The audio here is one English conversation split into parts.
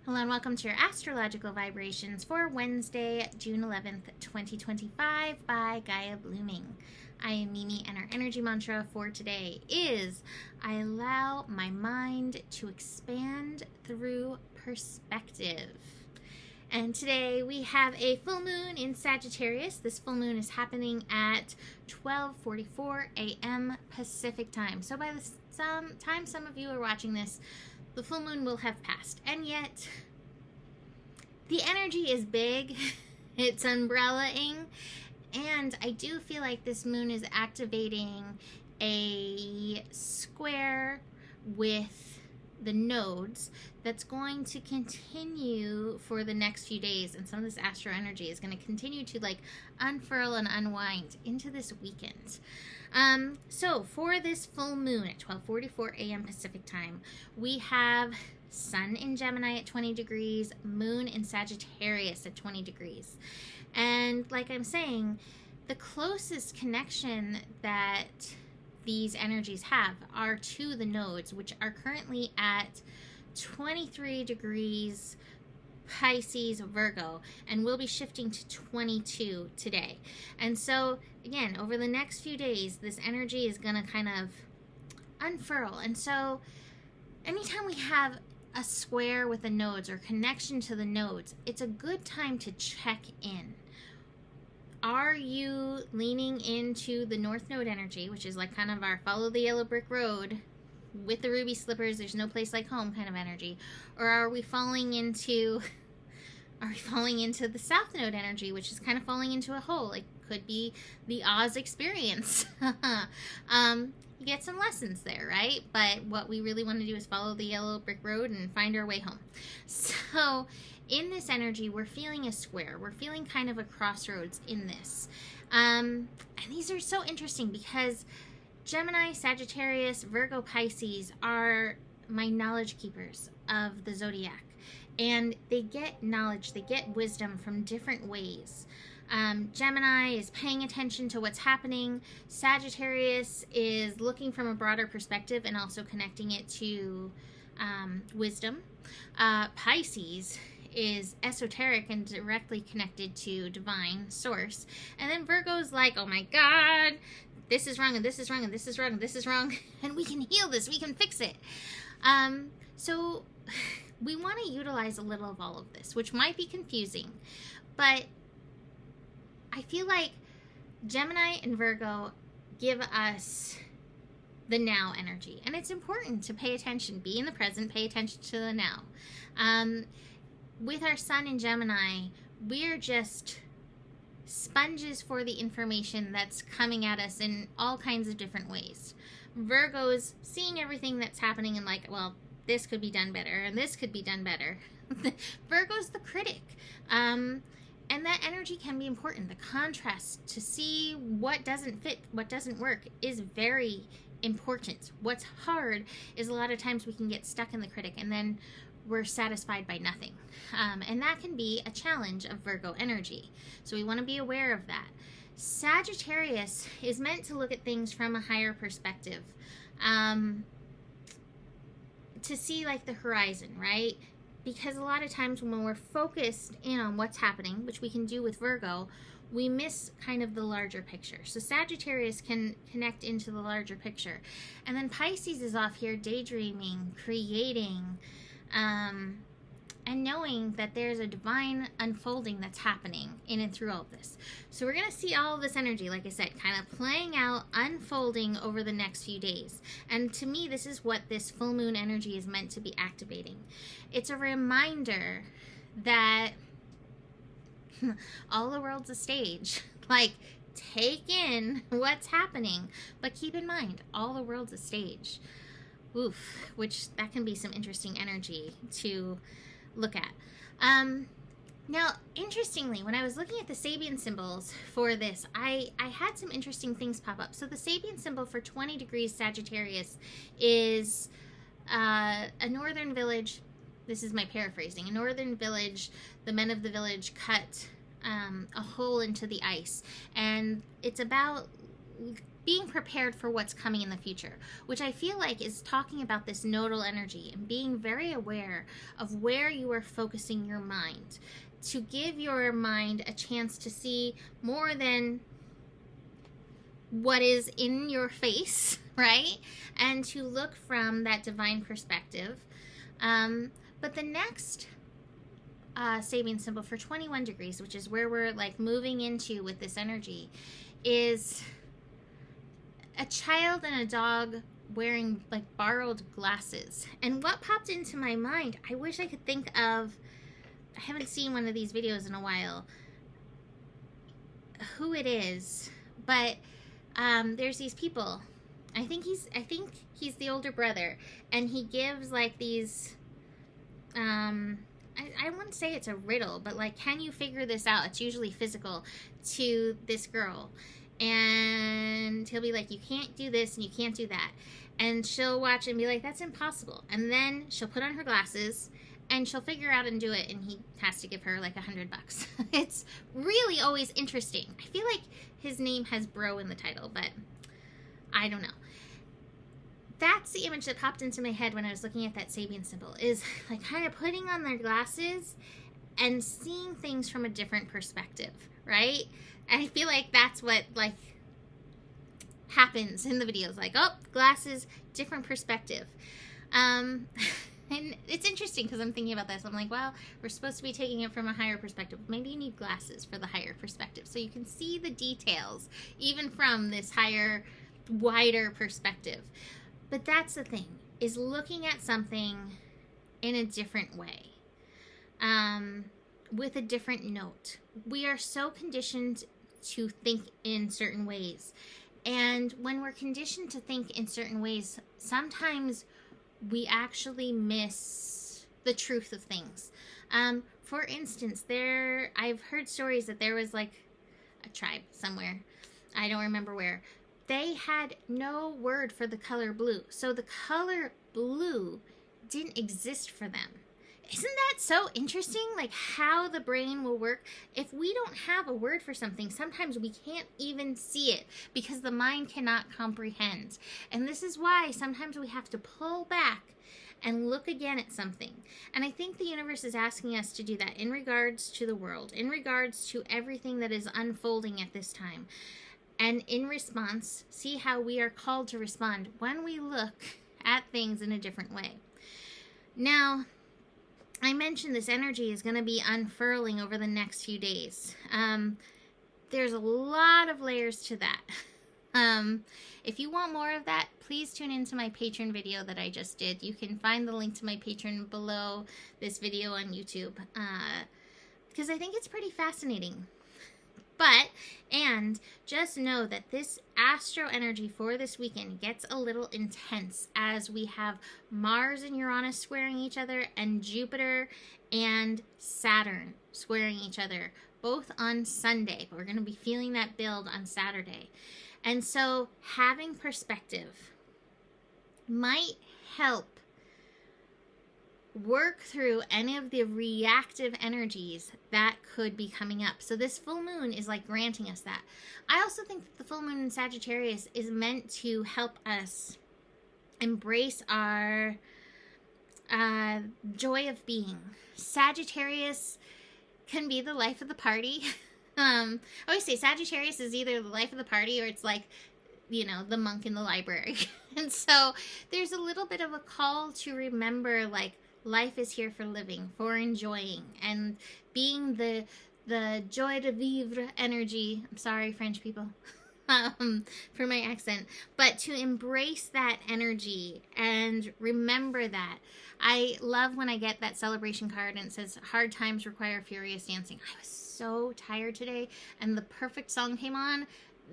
Hello and welcome to your astrological vibrations for Wednesday, June 11th, 2025 by Gaia Blooming. I am Mimi and our energy mantra for today is I allow my mind to expand through perspective. And today we have a full moon in Sagittarius. This full moon is happening at 12:44 a.m. Pacific time. So by the time some of you are watching this, the full moon will have passed. And yet, the energy is big. It's umbrella-ing. And I do feel like this moon is activating a square with the nodes that's going to continue for the next few days. And some of this astro energy is going to continue to unfurl and unwind into this weekend. So for this full moon at 12:44 a.m. Pacific time, we have Sun in Gemini at 20 degrees, Moon in Sagittarius at 20 degrees. And like I'm saying, the closest connection that these energies have are to the nodes, which are currently at 23 degrees Pisces, Virgo, and we'll be shifting to 22 today. And so, again, over the next few days, this energy is going to kind of unfurl. And so, anytime we have a square with the nodes or connection to the nodes, it's a good time to check in. Are you leaning into the North Node energy, which is kind of our follow the yellow brick road with the ruby slippers, there's no place like home kind of energy? Or are we falling into the South Node energy, which is kind of falling into a hole? It could be the Oz experience. You get some lessons there, right? But what we really want to do is follow the yellow brick road and find our way home. So in this energy, we're feeling a square. We're feeling kind of a crossroads in this. And these are so interesting because Gemini, Sagittarius, Virgo, Pisces are my knowledge keepers of the zodiac. And they get knowledge, they get wisdom from different ways. Gemini is paying attention to what's happening. Sagittarius is looking from a broader perspective and also connecting it to wisdom. Pisces is esoteric and directly connected to divine source. And then Virgo's like, oh my God, this is wrong, and this is wrong, and this is wrong, and this is wrong, and we can heal this, we can fix it. So we want to utilize a little of all of this, which might be confusing, but I feel like Gemini and Virgo give us the now energy, and it's important to pay attention, be in the present, pay attention to the now. With our Sun in Gemini, we're just sponges for the information that's coming at us in all kinds of different ways. Virgo's seeing everything that's happening and well, this could be done better, and this could be done better. Virgo's the critic. And that energy can be important. The contrast to see what doesn't fit, what doesn't work is very important. What's hard is a lot of times we can get stuck in the critic and then we're satisfied by nothing. And that can be a challenge of Virgo energy. So we want to be aware of that. Sagittarius is meant to look at things from a higher perspective. To see the horizon, right? Because a lot of times when we're focused in on what's happening, which we can do with Virgo, we miss kind of the larger picture. So Sagittarius can connect into the larger picture. And then Pisces is off here daydreaming, creating, and knowing that there's a divine unfolding that's happening in and through all of this. So we're going to see all of this energy, like I said, kind of playing out, unfolding over the next few days. And to me, this is what this full moon energy is meant to be activating. It's a reminder that all the world's a stage. Take in what's happening, but keep in mind, all the world's a stage. Oof, which that can be some interesting energy to look at. Now, interestingly, when I was looking at the Sabian symbols for this, I had some interesting things pop up. So the Sabian symbol for 20 degrees Sagittarius is a northern village. This is my paraphrasing. A northern village, the men of the village cut a hole into the ice. And it's about being prepared for what's coming in the future, which I feel like is talking about this nodal energy and being very aware of where you are focusing your mind, to give your mind a chance to see more than what is in your face, right? And to look from that divine perspective. But the next Sabian symbol for 21 degrees, which is where we're like moving into with this energy, is a child and a dog wearing like borrowed glasses. And what popped into my mind, I wish I could think of, I haven't seen one of these videos in a while, who it is, but there's these people. I think he's the older brother, and he gives like these I wouldn't say it's a riddle, but like, can you figure this out? It's usually physical, to this girl. And he'll be like, you can't do this and you can't do that. And she'll watch and be like, that's impossible. And then she'll put on her glasses and she'll figure out and do it, and he has to give her like $100. It's really always interesting. I feel like his name has bro in the title, but I don't know. That's the image that popped into my head when I was looking at that Sabian symbol, is like kind of putting on their glasses and seeing things from a different perspective, right? And I feel like that's what like happens in the videos, like, oh, glasses, different perspective. And it's interesting because I'm thinking about this. I'm like, well, we're supposed to be taking it from a higher perspective. Maybe you need glasses for the higher perspective, so you can see the details even from this higher, wider perspective. But that's the thing, is looking at something in a different way, with a different note. We are so conditioned to think in certain ways. And when we're conditioned to think in certain ways, sometimes we actually miss the truth of things. For instance, I've heard stories that there was like a tribe somewhere, I don't remember where. They had no word for the color blue. So the color blue didn't exist for them. Isn't that so interesting? Like how the brain will work. If we don't have a word for something, sometimes we can't even see it because the mind cannot comprehend. And this is why sometimes we have to pull back and look again at something. And I think the universe is asking us to do that in regards to the world, in regards to everything that is unfolding at this time. And in response, see how we are called to respond when we look at things in a different way. Now, I mentioned this energy is going to be unfurling over the next few days. There's a lot of layers to that. If you want more of that, please tune into my Patreon video that I just did. You can find the link to my Patreon below this video on YouTube, because I think it's pretty fascinating. And just know that this astro energy for this weekend gets a little intense as we have Mars and Uranus squaring each other, and Jupiter and Saturn squaring each other, both on Sunday. But we're going to be feeling that build on Saturday. And so having perspective might help work through any of the reactive energies that could be coming up. So this full moon is like granting us that. I also think that the full moon in Sagittarius is meant to help us embrace our joy of being. Sagittarius can be the life of the party. I always say Sagittarius is either the life of the party or it's like, you know, the monk in the library. And so there's a little bit of a call to remember, like, life is here for living, for enjoying, and being the joie de vivre energy. I'm sorry, French people, for my accent, but to embrace that energy and remember that. I love when I get that celebration card and it says, hard times require furious dancing. I was so tired today, and the perfect song came on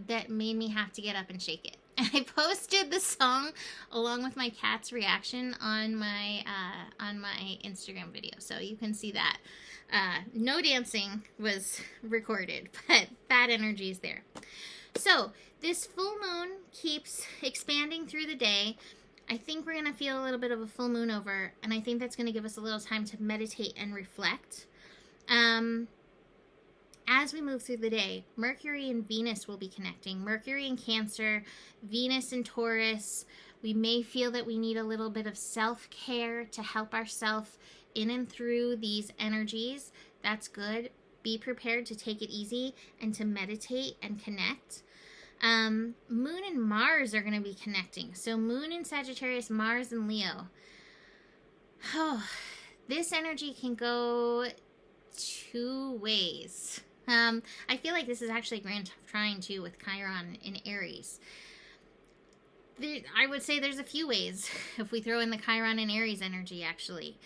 that made me have to get up and shake it. And I posted the song along with my cat's reaction on my Instagram video, so you can see that. No dancing was recorded, but that energy is there. So this full moon keeps expanding through the day. I think we're going to feel a little bit of a full moon over, and I think that's going to give us a little time to meditate and reflect. as we move through the day, Mercury and Venus will be connecting. Mercury in Cancer, Venus in Taurus. We may feel that we need a little bit of self-care to help ourselves in and through these energies. That's good. Be prepared to take it easy and to meditate and connect. Moon and Mars are going to be connecting. So Moon in Sagittarius, Mars in Leo. Oh, this energy can go two ways. I feel like this is actually grand trine too with Chiron in Aries. I would say there's a few ways if we throw in the Chiron and Aries energy, actually.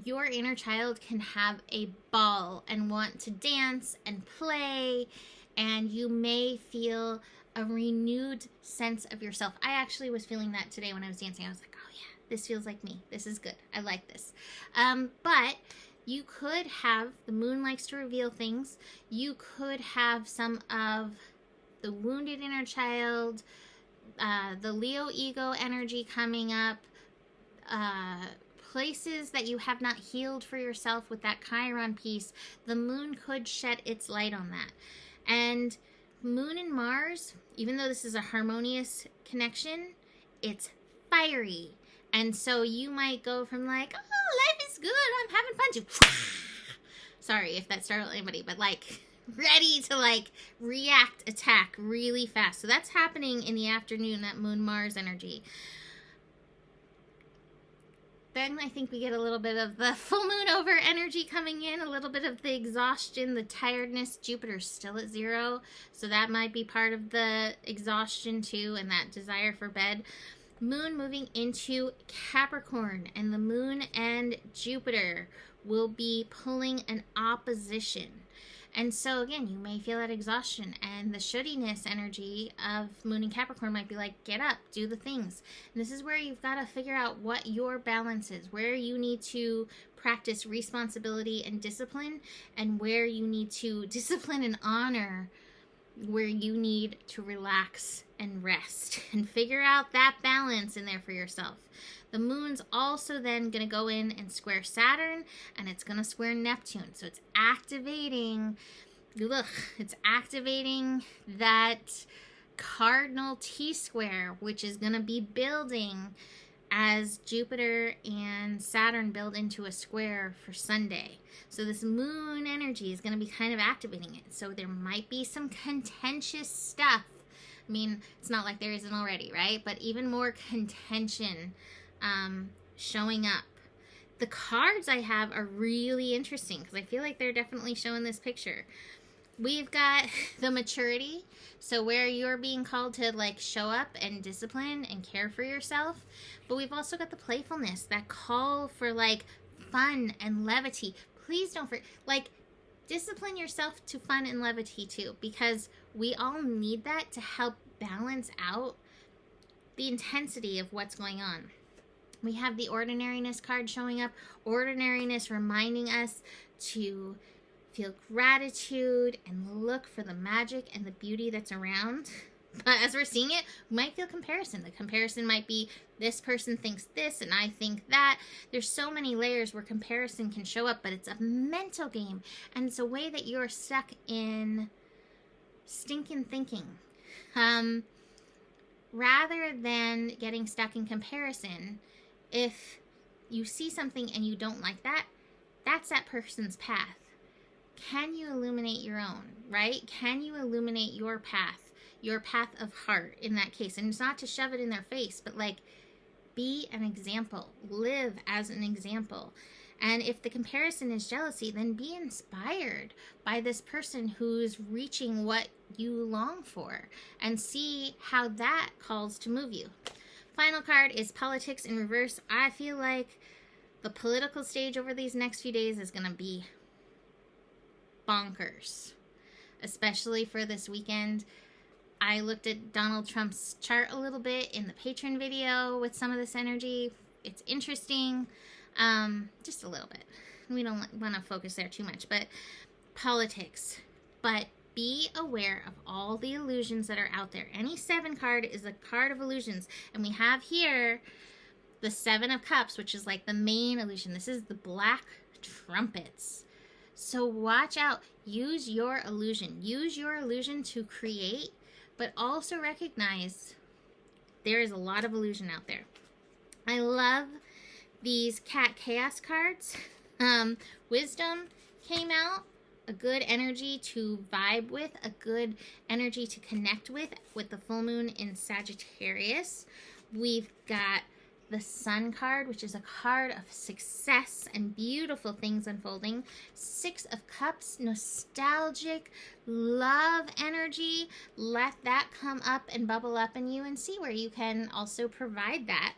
Your inner child can have a ball and want to dance and play, and you may feel a renewed sense of yourself. I actually was feeling that today when I was dancing. I was like, oh yeah, this feels like me. This is good. I like this. But you could have, the moon likes to reveal things. You could have some of the wounded inner child, the Leo ego energy coming up, places that you have not healed for yourself with that Chiron piece. The moon could shed its light on that. And Moon and Mars, even though this is a harmonious connection, it's fiery. And so you might go from like, oh, life is good, I'm having fun, to sorry if that startled anybody, but like ready to like react, attack really fast. So that's happening in the afternoon, that Moon-Mars energy. Then I think we get a little bit of the full moon over energy coming in, a little bit of the exhaustion, the tiredness. Jupiter's still at 0, so that might be part of the exhaustion too, and that desire for bed. Moon moving into Capricorn, and the moon and Jupiter will be pulling an opposition. And so again, you may feel that exhaustion, and the shouldiness energy of Moon in Capricorn might be like, get up, do the things. And this is where you've got to figure out what your balance is, where you need to practice responsibility and discipline, and where you need to discipline and honor, where you need to relax and rest, and figure out that balance in there for yourself. The moon's also then going to go in and square Saturn, and it's going to square Neptune. So it's activating that cardinal T-square, which is going to be building as Jupiter and Saturn build into a square for Sunday. So this moon energy is going to be kind of activating it. So there might be some contentious stuff. I mean, it's not like there isn't already, right? But even more contention showing up. The cards I have are really interesting because I feel like they're definitely showing this picture. We've got the maturity, so where you're being called to like show up and discipline and care for yourself. But we've also got the playfulness, that call for like fun and levity. Please don't forget, like, discipline yourself to fun and levity too, because we all need that to help balance out the intensity of what's going on. We have the ordinariness card showing up. Ordinariness reminding us to feel gratitude and look for the magic and the beauty that's around. But as we're seeing it, we might feel comparison. The comparison might be, this person thinks this and I think that. There's so many layers where comparison can show up, but it's a mental game. And it's a way that you're stuck in stinking thinking. Rather than getting stuck in comparison, if you see something and you don't like that, that's that person's path. Can you illuminate your own, right? Can you illuminate your path of heart in that case? And it's not to shove it in their face, but like, be an example, live as an example. And if the comparison is jealousy, then be inspired by this person who's reaching what you long for and see how that calls to move you. Final card is politics in reverse. I feel like the political stage over these next few days is going to be bonkers, especially for this weekend. I looked at Donald Trump's chart a little bit in the patron video with some of this energy. It's interesting, just a little bit. We don't want to focus there too much, but politics. But be aware of all the illusions that are out there. Any 7 card is a card of illusions. And we have here the 7 of Cups, which is like the main illusion. This is the black trumpets. So watch out. Use your illusion. Use your illusion to create, but also recognize there is a lot of illusion out there. I love these Cat Chaos cards. Wisdom came out. A good energy to vibe with, a good energy to connect with the full moon in Sagittarius. We've got the Sun card, which is a card of success and beautiful things unfolding. Six of Cups, nostalgic, love energy. Let that come up and bubble up in you and see where you can also provide that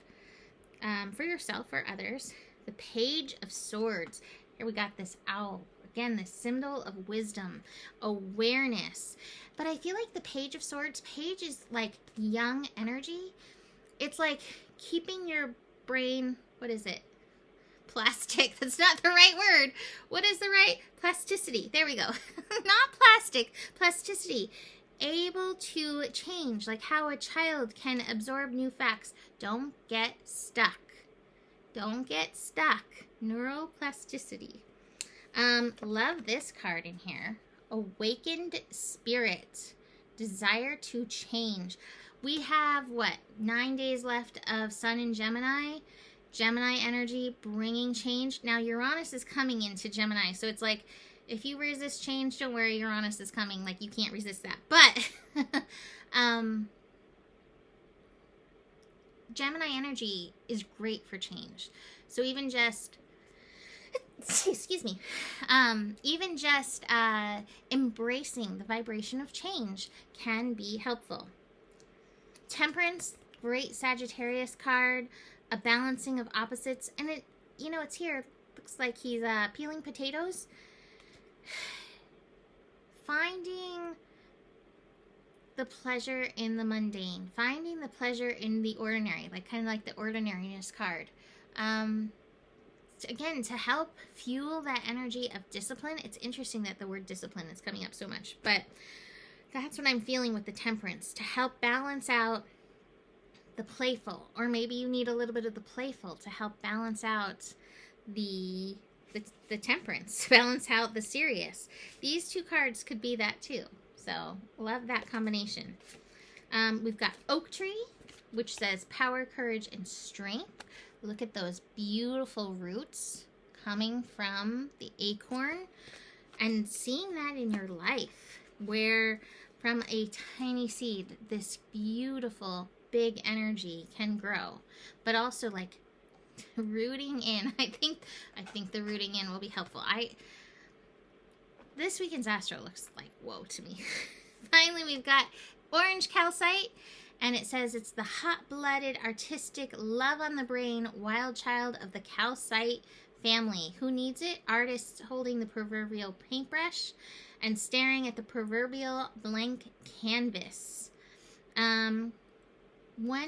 for yourself or others. The Page of Swords. Here we got this owl. Again, the symbol of wisdom, awareness. But I feel like the Page of Swords, page is like young energy. It's like keeping your brain, what is it? Plastic. That's not the right word. What is the right? Plasticity. There we go. Not plastic. Plasticity. Able to change, like how a child can absorb new facts. Don't get stuck. Don't get stuck. Neuroplasticity. Love this card in here. Awakened Spirit. Desire to change. We have, 9 days left of Sun in Gemini. Gemini energy bringing change. Now, Uranus is coming into Gemini. So it's like, if you resist change, don't worry, Uranus is coming. Like, you can't resist that. But, Gemini energy is great for change. So even just... excuse me, even just embracing the vibration of change can be helpful. Temperance, great Sagittarius card, a balancing of opposites, and it, it's here. Looks like he's peeling potatoes. Finding the pleasure in the mundane, finding the pleasure in the ordinary, like kind of like the ordinariness card. Again, to help fuel that energy of discipline. It's interesting that the word discipline is coming up so much, but that's what I'm feeling with the Temperance, to help balance out the playful, or maybe you need a little bit of the playful to help balance out the Temperance, balance out the serious. These two cards could be that too, so love that combination. We've got Oak Tree, which says power, courage, and strength. Look at those beautiful roots coming from the acorn, and seeing that in your life, where from a tiny seed, this beautiful big energy can grow, but also like rooting in. I think the rooting in will be helpful. This weekend's astro looks like whoa to me. Finally, we've got orange calcite. And it says it's the hot-blooded, artistic, love on the brain, wild child of the calcite family. Who needs it? Artists holding the proverbial paintbrush and staring at the proverbial blank canvas. When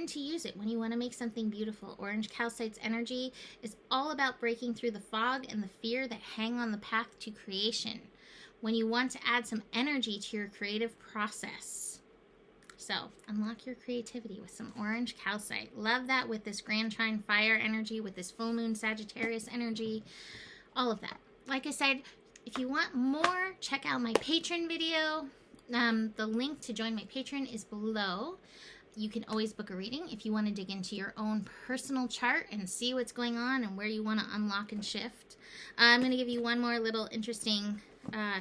to use it, when you want to make something beautiful. Orange calcite's energy is all about breaking through the fog and the fear that hang on the path to creation. When you want to add some energy to your creative process. So, unlock your creativity with some orange calcite. Love that with this Grand Trine fire energy, with this full moon Sagittarius energy, all of that. Like I said, if you want more, check out my Patreon video. The link to join my Patreon is below. You can always book a reading if you want to dig into your own personal chart and see what's going on and where you want to unlock and shift. I'm going to give you one more little interesting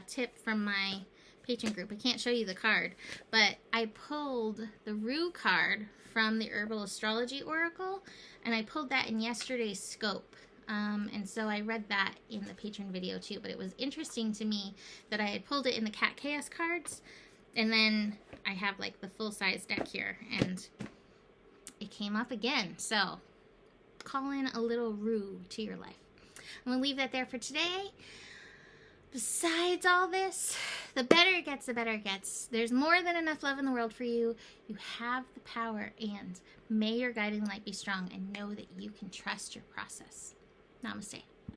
tip from my Patreon group. I can't show you the card, but I pulled the Rue card from the Herbal Astrology Oracle, and I pulled that in yesterday's scope. And so I read that in the Patreon video too, but it was interesting to me that I had pulled it in the Cat Chaos cards, and then I have like the full-size deck here, and it came up again. So call in a little Rue to your life. I'm going to leave that there for today. Besides all this, the better it gets, the better it gets. There's more than enough love in the world for you. You have the power, and may your guiding light be strong, and know that you can trust your process. Namaste.